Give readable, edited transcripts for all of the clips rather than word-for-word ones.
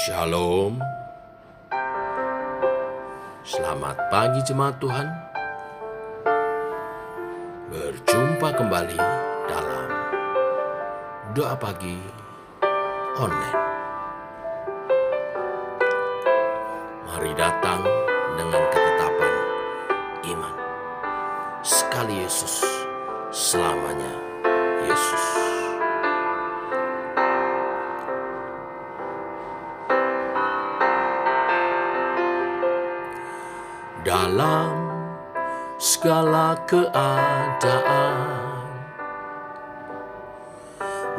Shalom. Selamat pagi jemaat Tuhan. Berjumpa kembali dalam doa pagi online. Mari datang dengan ketetapan iman. Sekali Yesus, selamanya Yesus. Dalam segala keadaan,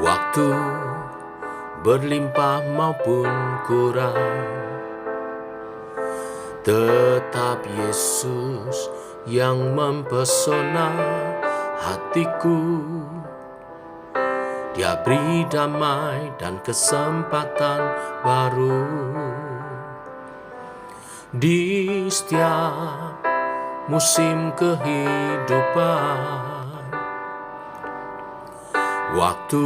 waktu berlimpah maupun kurang, tetap Yesus yang mempesona hatiku. Dia beri damai dan kesempatan baru di setiap musim kehidupan. Waktu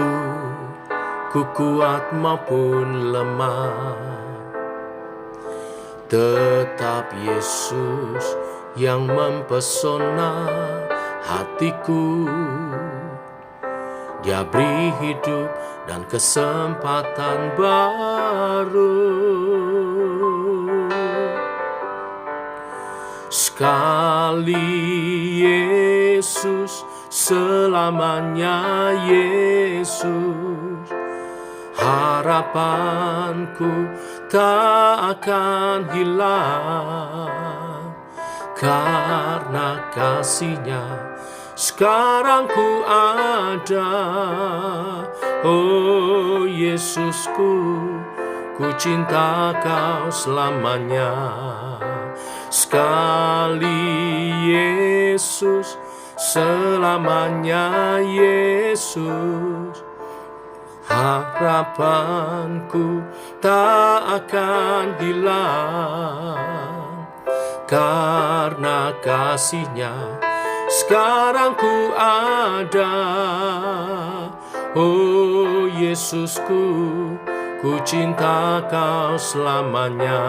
ku kuat maupun lemah, tetap Yesus yang mempesona hatiku. Dia beri hidup dan kesempatan baru. Sekali Yesus, selamanya Yesus. Harapanku tak akan hilang, karena kasih-Nya sekarang ku ada. Oh Yesusku, ku cinta Kau selamanya. Sekali Yesus, selamanya Yesus. Harapanku tak akan hilang, karena kasih-Nya sekarang ku ada. Oh Yesusku, ku cinta Kau selamanya.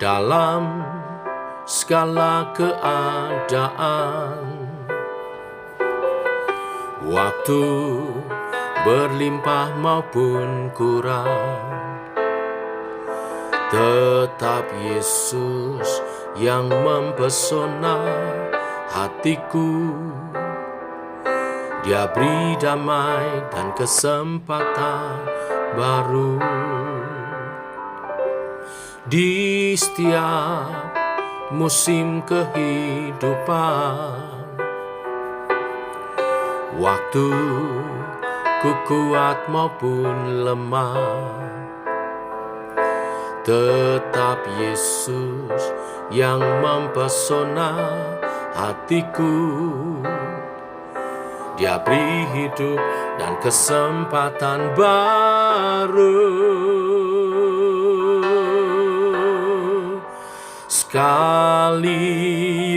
Dalam segala keadaan, waktu berlimpah maupun kurang, tetap Yesus yang mempesona hatiku. Dia beri damai dan kesempatan baru di setiap musim kehidupan. Waktu ku kuat maupun lemah, tetap Yesus yang mempesona hatiku. Dia beri hidup dan kesempatan baru. Sekali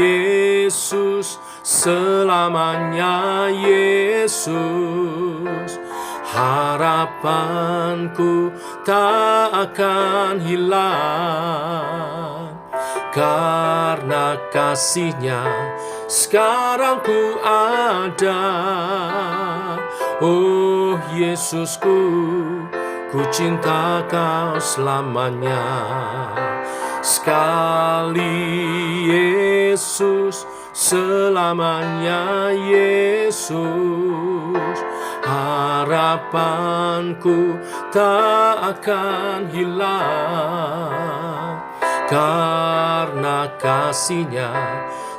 Yesus, selamanya Yesus. Harapanku tak akan hilang, karena kasih-Nya sekarang ku ada. Oh Yesusku, ku cinta Kau selamanya. Sekali Yesus, selamanya Yesus. Harapanku tak akan hilang, karena kasih-Nya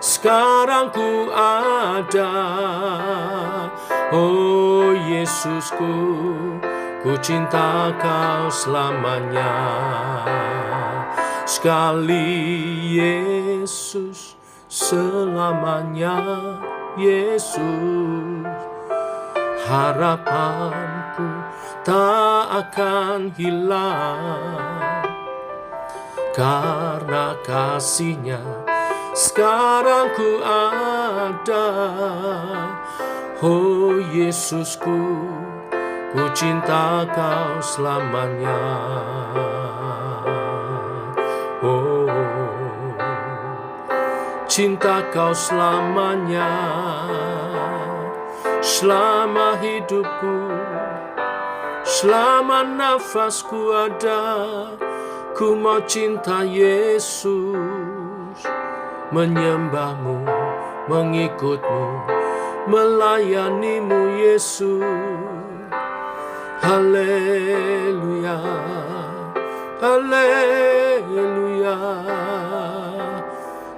sekarang ku ada. Oh Yesusku, ku cinta Kau selamanya. Sekali Yesus, selamanya Yesus. Harapanku tak akan hilang, karena kasih-Nya sekarang ku ada. Oh Yesusku, ku cinta kau selamanya. Oh, cinta kau selamanya. Selama hidupku, selama nafasku ada, ku mau cinta Yesus, menyembahmu, mengikutmu, melayanimu Yesus. Haleluya, haleluya.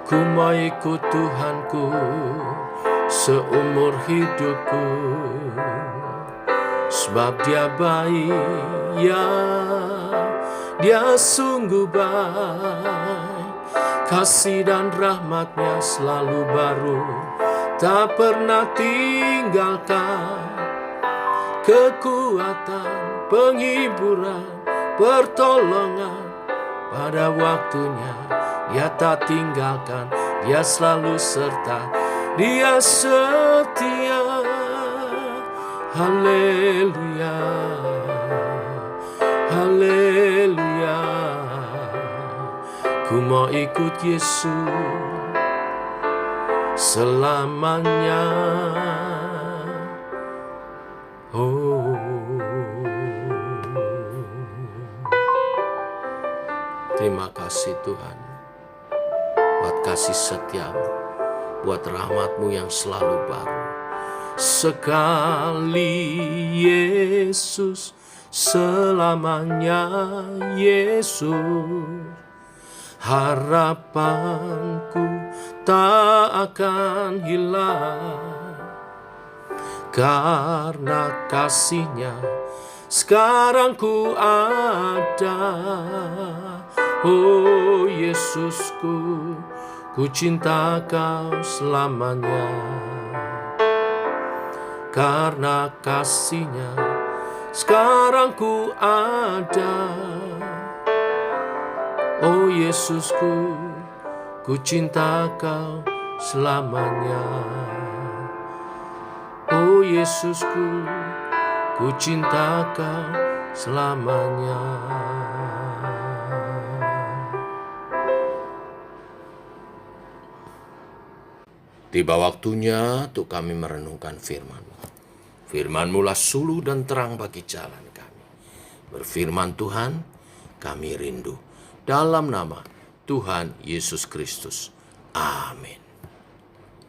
Ku mau ikut Tuhanku seumur hidupku, sebab Dia baik, ya, Dia sungguh baik. Kasih dan rahmat-Nya selalu baru, tak pernah tinggalkan. Kekuatan, penghiburan, pertolongan, pada waktunya Dia tak tinggalkan. Dia selalu serta, Dia setia. Haleluya, haleluya. Ku mau ikut Yesus selamanya. Oh, terima kasih Tuhan buat kasih setiamu, buat rahmat-Mu yang selalu baru. Sekali Yesus, selamanya Yesus. Harapanku tak akan hilang, karena kasih-Nya sekarang ku ada. Oh Yesusku, ku cinta Kau selamanya. Karena kasih-Nya sekarang ku ada. Oh Yesusku, ku cinta Kau selamanya. Oh Yesusku, ku cinta Kau selamanya. Tiba waktunya untuk kami merenungkan firman-Mu. Firman-Mu lah suluh dan terang bagi jalan kami. Berfirman Tuhan, kami rindu. Dalam nama Tuhan Yesus Kristus. Amin.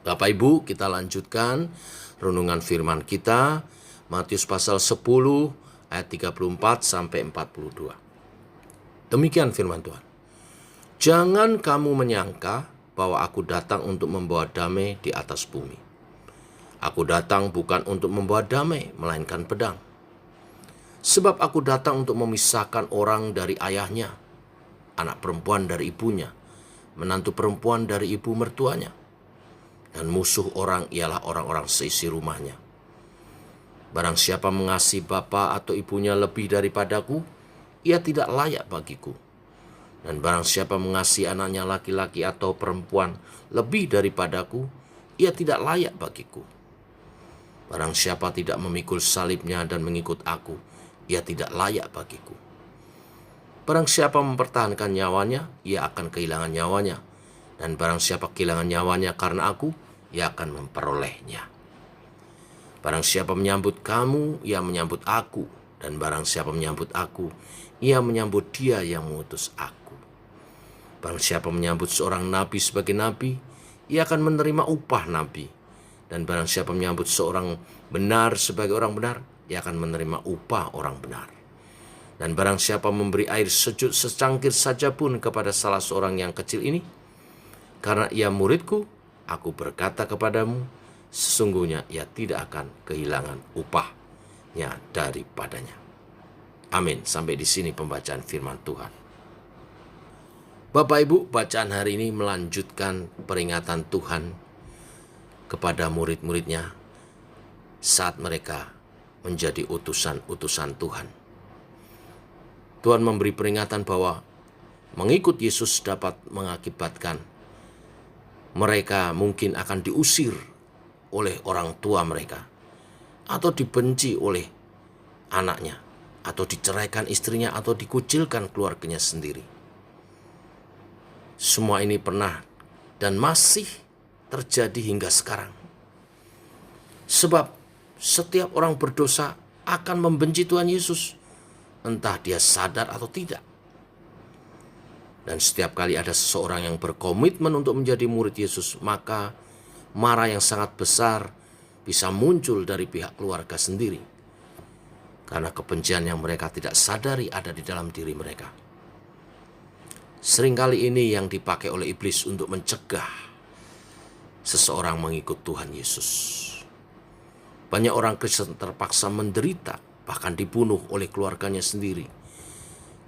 Bapak Ibu, kita lanjutkan renungan firman kita. Matius pasal 10 ayat 34 sampai 42. Demikian firman Tuhan. Jangan kamu menyangka bahwa aku datang untuk membawa damai di atas bumi. Aku datang bukan untuk membawa damai, melainkan pedang. Sebab aku datang untuk memisahkan orang dari ayahnya, anak perempuan dari ibunya, menantu perempuan dari ibu mertuanya, dan musuh orang ialah orang-orang seisi rumahnya. Barang siapa mengasihi bapa atau ibunya lebih daripadaku, ia tidak layak bagiku. Dan barang siapa mengasihi anaknya laki-laki atau perempuan lebih daripadaku, ia tidak layak bagiku. Barang siapa tidak memikul salibnya dan mengikut aku, ia tidak layak bagiku. Barang siapa mempertahankan nyawanya, ia akan kehilangan nyawanya. Dan barang siapa kehilangan nyawanya karena aku, ia akan memperolehnya. Barang siapa menyambut kamu, ia menyambut aku. Dan barang siapa menyambut aku, ia menyambut Dia yang mengutus aku. Barang siapa menyambut seorang nabi sebagai nabi, ia akan menerima upah nabi. Dan barang siapa menyambut seorang benar sebagai orang benar, ia akan menerima upah orang benar. Dan barang siapa memberi air sejuk secangkir saja pun kepada salah seorang yang kecil ini, karena ia muridku, aku berkata kepadamu, sesungguhnya ia tidak akan kehilangan upahnya daripadanya. Amin. Sampai di sini pembacaan firman Tuhan. Bapak Ibu, bacaan hari ini melanjutkan peringatan Tuhan kepada murid-muridnya saat mereka menjadi utusan-utusan Tuhan. Tuhan memberi peringatan bahwa mengikut Yesus dapat mengakibatkan mereka mungkin akan diusir oleh orang tua mereka, atau dibenci oleh anaknya, atau diceraikan istrinya, atau dikucilkan keluarganya sendiri. Semua ini pernah dan masih terjadi hingga sekarang. Sebab setiap orang berdosa akan membenci Tuhan Yesus, entah dia sadar atau tidak. Dan setiap kali ada seseorang yang berkomitmen untuk menjadi murid Yesus, maka marah yang sangat besar bisa muncul dari pihak keluarga sendiri, karena kebencian yang mereka tidak sadari ada di dalam diri mereka. Seringkali ini yang dipakai oleh iblis untuk mencegah seseorang mengikut Tuhan Yesus. Banyak orang Kristen terpaksa menderita, bahkan dibunuh oleh keluarganya sendiri,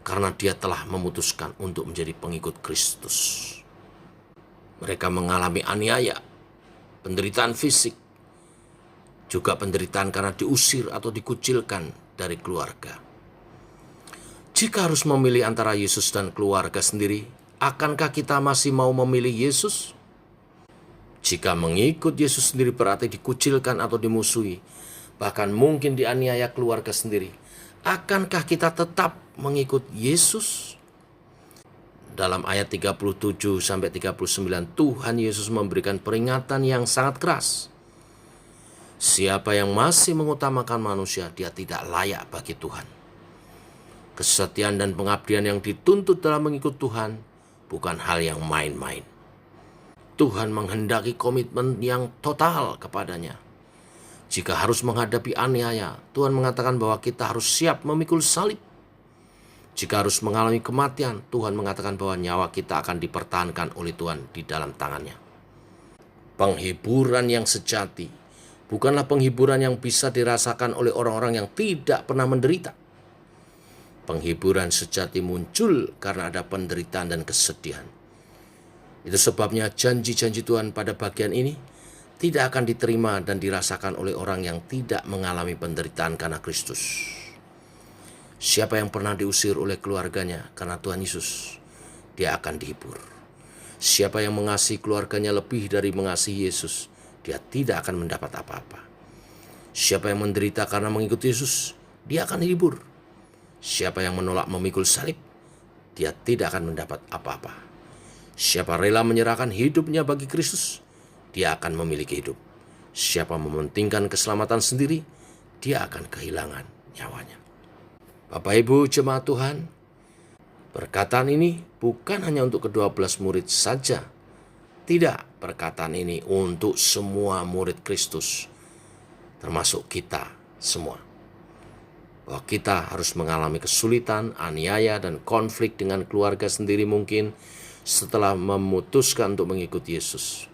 karena dia telah memutuskan untuk menjadi pengikut Kristus. Mereka mengalami aniaya, penderitaan fisik, juga penderitaan karena diusir atau dikucilkan dari keluarga. Jika harus memilih antara Yesus dan keluarga sendiri, akankah kita masih mau memilih Yesus? Jika mengikut Yesus sendiri berarti dikucilkan atau dimusuhi, bahkan mungkin dianiaya keluarga sendiri, akankah kita tetap mengikut Yesus? Dalam ayat 37-39, Tuhan Yesus memberikan peringatan yang sangat keras. Siapa yang masih mengutamakan manusia, dia tidak layak bagi Tuhan. Kesetiaan dan pengabdian yang dituntut dalam mengikut Tuhan bukan hal yang main-main. Tuhan menghendaki komitmen yang total kepadanya. Jika harus menghadapi aniaya, Tuhan mengatakan bahwa kita harus siap memikul salib. Jika harus mengalami kematian, Tuhan mengatakan bahwa nyawa kita akan dipertahankan oleh Tuhan di dalam tangannya. Penghiburan yang sejati bukanlah penghiburan yang bisa dirasakan oleh orang-orang yang tidak pernah menderita. Penghiburan sejati muncul karena ada penderitaan dan kesedihan. Itu sebabnya janji-janji Tuhan pada bagian ini tidak akan diterima dan dirasakan oleh orang yang tidak mengalami penderitaan karena Kristus. Siapa yang pernah diusir oleh keluarganya karena Tuhan Yesus, dia akan dihibur. Siapa yang mengasihi keluarganya lebih dari mengasihi Yesus, dia tidak akan mendapat apa-apa. Siapa yang menderita karena mengikuti Yesus, dia akan dihibur. Siapa yang menolak memikul salib, dia tidak akan mendapat apa-apa. Siapa rela menyerahkan hidupnya bagi Kristus, dia akan memiliki hidup. Siapa mementingkan keselamatan sendiri, dia akan kehilangan nyawanya. Bapak Ibu jemaat Tuhan, perkataan ini bukan hanya untuk ke-12 murid saja. Tidak, perkataan ini untuk semua murid Kristus, termasuk kita semua. Bahwa kita harus mengalami kesulitan, aniaya, dan konflik dengan keluarga sendiri mungkin setelah memutuskan untuk mengikuti Yesus.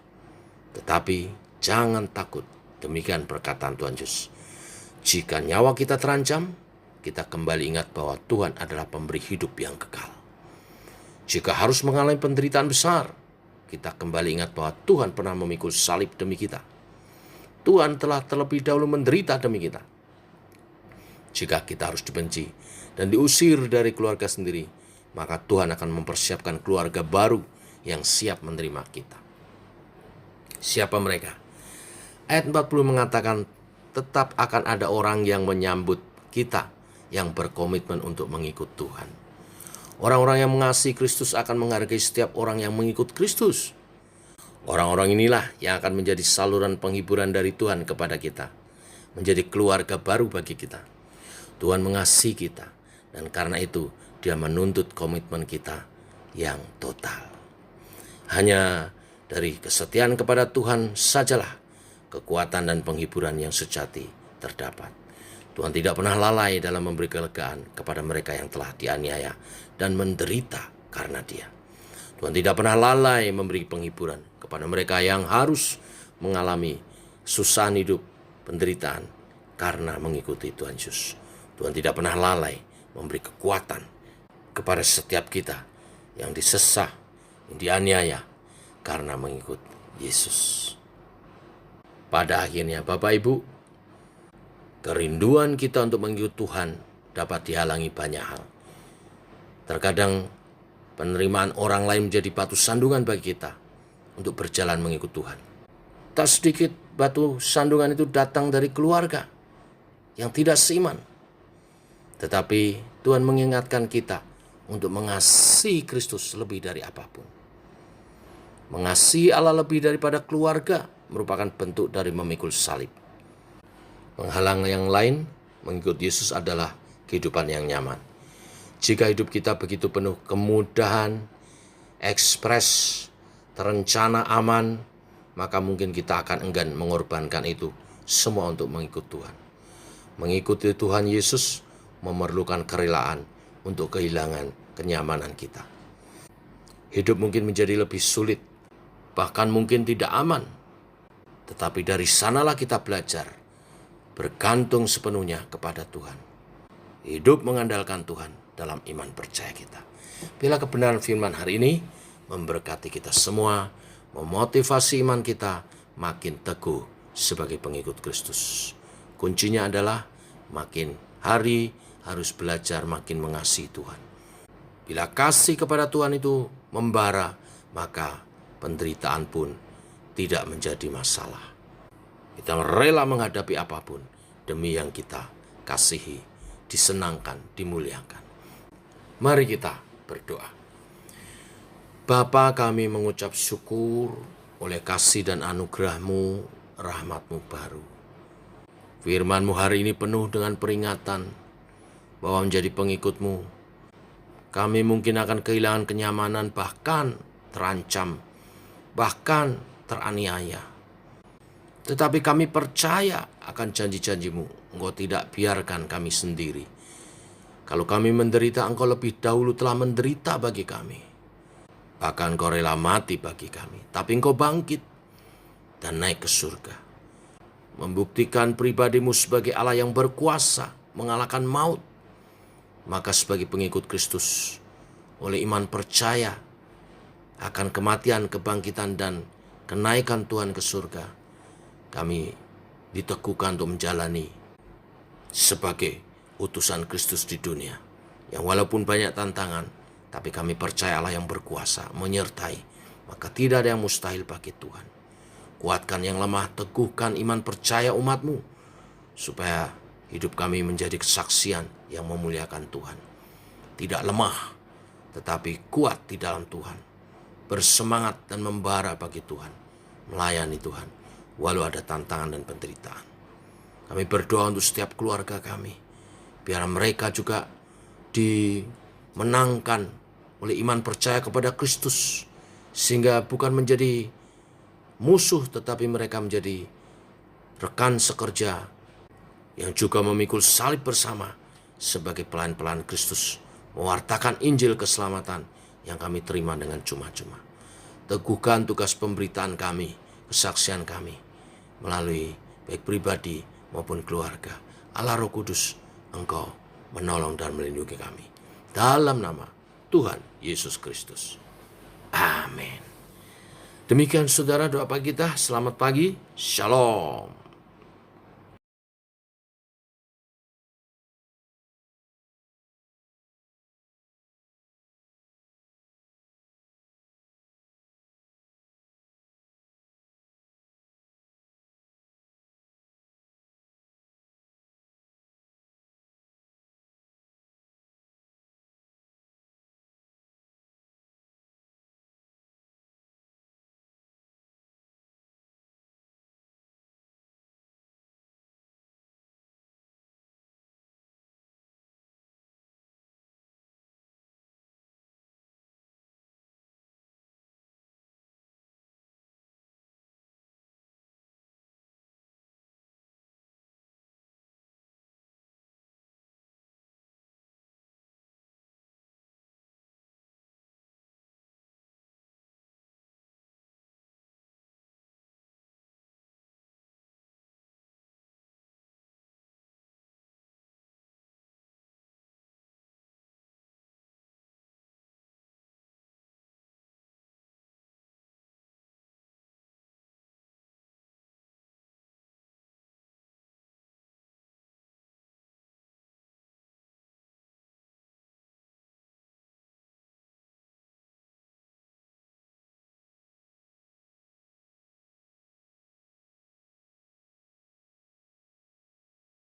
Tetapi jangan takut, demikian perkataan Tuhan Yesus. Jika nyawa kita terancam, kita kembali ingat bahwa Tuhan adalah pemberi hidup yang kekal. Jika harus mengalami penderitaan besar, kita kembali ingat bahwa Tuhan pernah memikul salib demi kita. Tuhan telah terlebih dahulu menderita demi kita. Jika kita harus dibenci dan diusir dari keluarga sendiri, maka Tuhan akan mempersiapkan keluarga baru yang siap menerima kita. Siapa mereka? Ayat 40 mengatakan, tetap akan ada orang yang menyambut kita yang berkomitmen untuk mengikut Tuhan. Orang-orang yang mengasihi Kristus akan menghargai setiap orang yang mengikut Kristus. Orang-orang inilah yang akan menjadi saluran penghiburan dari Tuhan kepada kita, menjadi keluarga baru bagi kita. Tuhan mengasihi kita, dan karena itu Dia menuntut komitmen kita yang total. Hanya dari kesetiaan kepada Tuhan sajalah kekuatan dan penghiburan yang sejati terdapat. Tuhan tidak pernah lalai dalam memberi kelegaan kepada mereka yang telah dianiaya dan menderita karena Dia. Tuhan tidak pernah lalai memberi penghiburan kepada mereka yang harus mengalami kesusahan hidup, penderitaan karena mengikuti Tuhan Yesus. Tuhan tidak pernah lalai memberi kekuatan kepada setiap kita yang disesah, yang dianiaya karena mengikut Yesus. Pada akhirnya Bapak Ibu, kerinduan kita untuk mengikut Tuhan dapat dihalangi banyak hal. Terkadang penerimaan orang lain menjadi batu sandungan bagi kita, untuk berjalan mengikut Tuhan. Tak sedikit batu sandungan itu datang dari keluarga yang tidak seiman. Tetapi Tuhan mengingatkan kita untuk mengasihi Kristus lebih dari apapun. Mengasihi Allah lebih daripada keluarga merupakan bentuk dari memikul salib. Penghalang yang lain mengikut Yesus adalah kehidupan yang nyaman. Jika hidup kita begitu penuh kemudahan, ekspres, terencana, aman, maka mungkin kita akan enggan mengorbankan itu semua untuk mengikut Tuhan. Mengikuti Tuhan Yesus memerlukan kerelaan untuk kehilangan kenyamanan kita. Hidup mungkin menjadi lebih sulit, bahkan mungkin tidak aman. Tetapi dari sanalah kita belajar bergantung sepenuhnya kepada Tuhan. Hidup mengandalkan Tuhan dalam iman percaya kita. Bila kebenaran firman hari ini memberkati kita semua, memotivasi iman kita makin teguh sebagai pengikut Kristus. Kuncinya adalah makin hari harus belajar makin mengasihi Tuhan. Bila kasih kepada Tuhan itu membara, maka penderitaan pun tidak menjadi masalah. Kita rela menghadapi apapun demi yang kita kasihi, disenangkan, dimuliakan. Mari kita berdoa. Bapa, kami mengucap syukur oleh kasih dan anugerah-Mu, rahmat-Mu baru. Firman-Mu hari ini penuh dengan peringatan bahwa menjadi pengikut-Mu, kami mungkin akan kehilangan kenyamanan, bahkan terancam, bahkan teraniaya. Tetapi kami percaya akan janji-janji-Mu. Engkau tidak biarkan kami sendiri. Kalau kami menderita, Engkau lebih dahulu telah menderita bagi kami. Bahkan Engkau rela mati bagi kami. Tapi Engkau bangkit dan naik ke surga. Membuktikan pribadi-Mu sebagai Allah yang berkuasa mengalahkan maut. Maka sebagai pengikut Kristus, oleh iman percaya akan kematian, kebangkitan, dan kenaikan Tuhan ke surga, kami diteguhkan untuk menjalani sebagai utusan Kristus di dunia. Yang walaupun banyak tantangan, tapi kami percaya Allah yang berkuasa menyertai. Maka tidak ada yang mustahil bagi Tuhan. Kuatkan yang lemah, teguhkan iman percaya umat-Mu, supaya hidup kami menjadi kesaksian yang memuliakan Tuhan. Tidak lemah, tetapi kuat di dalam Tuhan. Bersemangat dan membara bagi Tuhan. Melayani Tuhan, walau ada tantangan dan penderitaan. Kami berdoa untuk setiap keluarga kami. Biar mereka juga dimenangkan oleh iman percaya kepada Kristus. Sehingga bukan menjadi musuh, tetapi mereka menjadi rekan sekerja yang juga memikul salib bersama sebagai pelayan-pelayan Kristus, mewartakan Injil keselamatan yang kami terima dengan cuma-cuma. Teguhkan tugas pemberitaan kami, kesaksian kami, melalui baik pribadi maupun keluarga. Allah Roh Kudus, Engkau menolong dan melindungi kami. Dalam nama Tuhan Yesus Kristus. Amin. Demikian saudara doa pagi kita. Selamat pagi. Shalom.